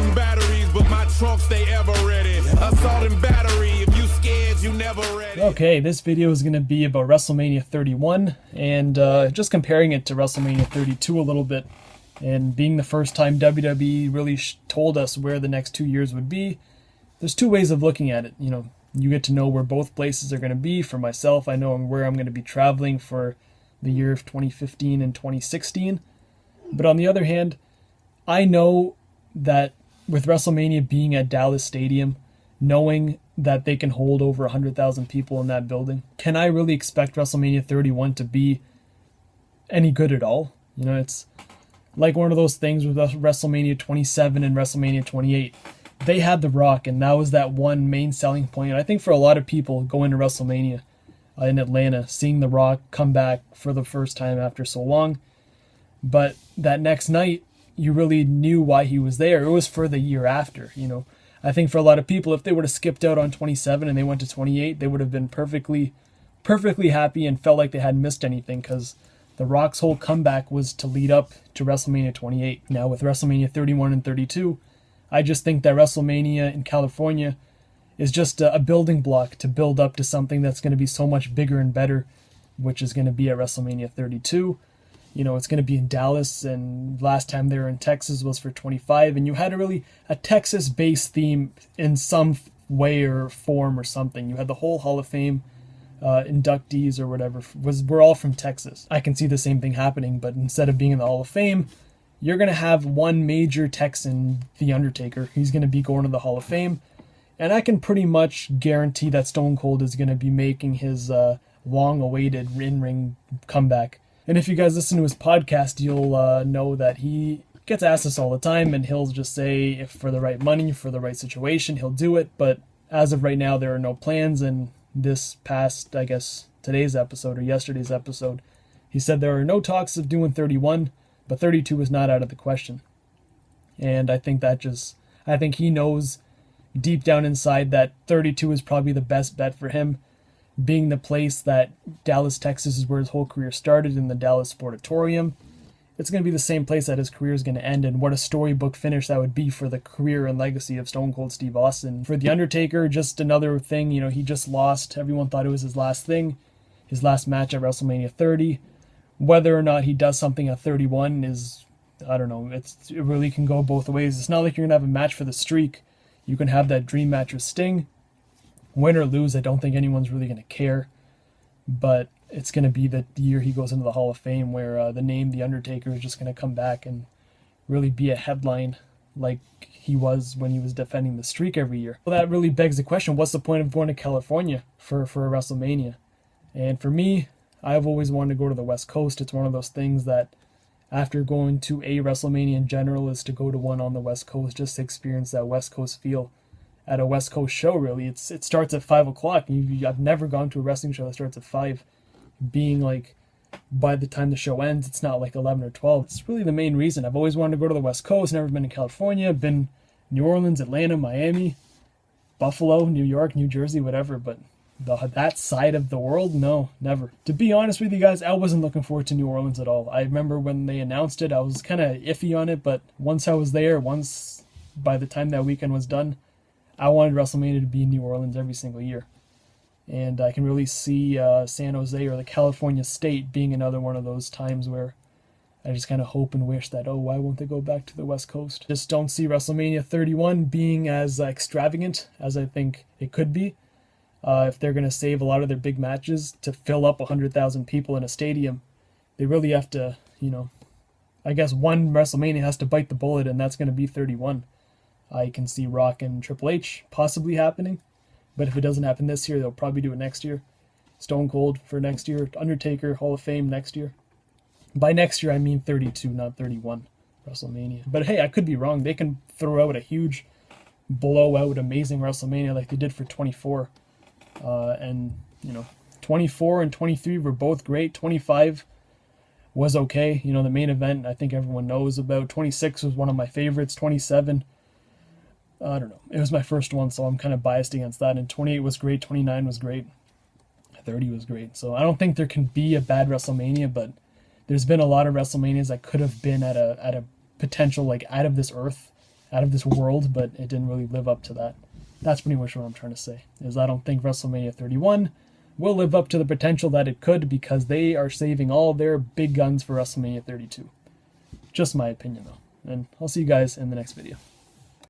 and batteries, but my trunk stay ever ready. Assault and battery, if you scared, you never ready. Okay, this video is going to be about WrestleMania 31 and just comparing it to WrestleMania 32 a little bit. And being the first time WWE really told us where the next 2 years would be, there's two ways of looking at it. You know, you get to know where both places are going to be. For myself, I know where I'm going to be traveling for the year of 2015 and 2016. But on the other hand, I know that with WrestleMania being at Dallas Stadium, knowing that they can hold over 100,000 people in that building, can I really expect WrestleMania 31 to be any good at all? You know, it's like one of those things with WrestleMania 27 and WrestleMania 28. They had The Rock, and that was that one main selling point. I think for a lot of people going to WrestleMania in Atlanta, seeing The Rock come back for the first time after so long. But that next night, you really knew why he was there. It was for the year after, you know. I think for a lot of people, if they would have skipped out on 27 and they went to 28, they would have been perfectly happy and felt like they hadn't missed anything, because The Rock's whole comeback was to lead up to WrestleMania 28. Now with WrestleMania 31 and 32, I just think that WrestleMania in California is just a building block to build up to something that's going to be so much bigger and better, which is going to be at WrestleMania 32. You know, it's going to be in Dallas, and last time they were in Texas was for 25, and you had a Texas-based theme in some way or form or something. You had the whole Hall of Fame inductees or whatever were all from Texas. I can see the same thing happening, but instead of being in the Hall of Fame, you're going to have one major Texan, The Undertaker. He's going to be going to the Hall of Fame, and I can pretty much guarantee that Stone Cold is going to be making his long-awaited in-ring comeback. And if you guys listen to his podcast, you'll know that he gets asked this all the time, and he'll just say if for the right money, for the right situation, he'll do it. But as of right now, there are no plans. And this past, I guess, today's episode or yesterday's episode, he said there are no talks of doing 31, but 32 is not out of the question. And I think he knows deep down inside that 32 is probably the best bet for him. Being the place that Dallas, Texas is where his whole career started, in the Dallas Sportatorium. It's going to be the same place that his career is going to end, and what a storybook finish that would be for the career and legacy of Stone Cold Steve Austin. For The Undertaker, just another thing, you know, he just lost. Everyone thought it was his last thing, his last match at WrestleMania 30. Whether or not he does something at 31 is, I don't know, it really can go both ways. It's not like you're going to have a match for the streak. You can have that dream match with Sting. Win or lose, I don't think anyone's really going to care. But it's going to be the year he goes into the Hall of Fame where the name The Undertaker is just going to come back and really be a headline like he was when he was defending the streak every year. Well, that really begs the question, what's the point of going to California for a WrestleMania? And for me, I've always wanted to go to the West Coast. It's one of those things that after going to a WrestleMania in general is to go to one on the West Coast, just to experience that West Coast feel. At a West Coast show, really. It starts at 5 o'clock. I've never gone to a wrestling show that starts at 5. Being like, by the time the show ends, it's not like 11 or 12. It's really the main reason. I've always wanted to go to the West Coast, never been to California, been New Orleans, Atlanta, Miami, Buffalo, New York, New Jersey, whatever, but that side of the world, no, never. To be honest with you guys, I wasn't looking forward to New Orleans at all. I remember when they announced it, I was kind of iffy on it, but once I was there, by the time that weekend was done, I wanted WrestleMania to be in New Orleans every single year. And I can really see San Jose or the California state being another one of those times where I just kind of hope and wish that, why won't they go back to the West Coast? Just don't see WrestleMania 31 being as extravagant as I think it could be. If they're going to save a lot of their big matches to fill up 100,000 people in a stadium, they really have to, I guess one WrestleMania has to bite the bullet, and that's going to be 31. I can see Rock and Triple H possibly happening, but if it doesn't happen this year, they'll probably do it next year. Stone Cold for next year, Undertaker, Hall of Fame next year. By next year, I mean 32, not 31, WrestleMania. But hey, I could be wrong. They can throw out a huge, blowout, amazing WrestleMania like they did for 24. 24 and 23 were both great. 25 was okay. The main event, I think everyone knows about. 26 was one of my favorites. 27, I don't know. It was my first one, so I'm kind of biased against that. And 28 was great. 29 was great. 30 was great. So I don't think there can be a bad WrestleMania, but there's been a lot of WrestleManias that could have been at a potential, like, out of this earth, out of this world, but it didn't really live up to that. That's pretty much what I'm trying to say, is I don't think WrestleMania 31 will live up to the potential that it could, because they are saving all their big guns for WrestleMania 32. Just my opinion, though. And I'll see you guys in the next video.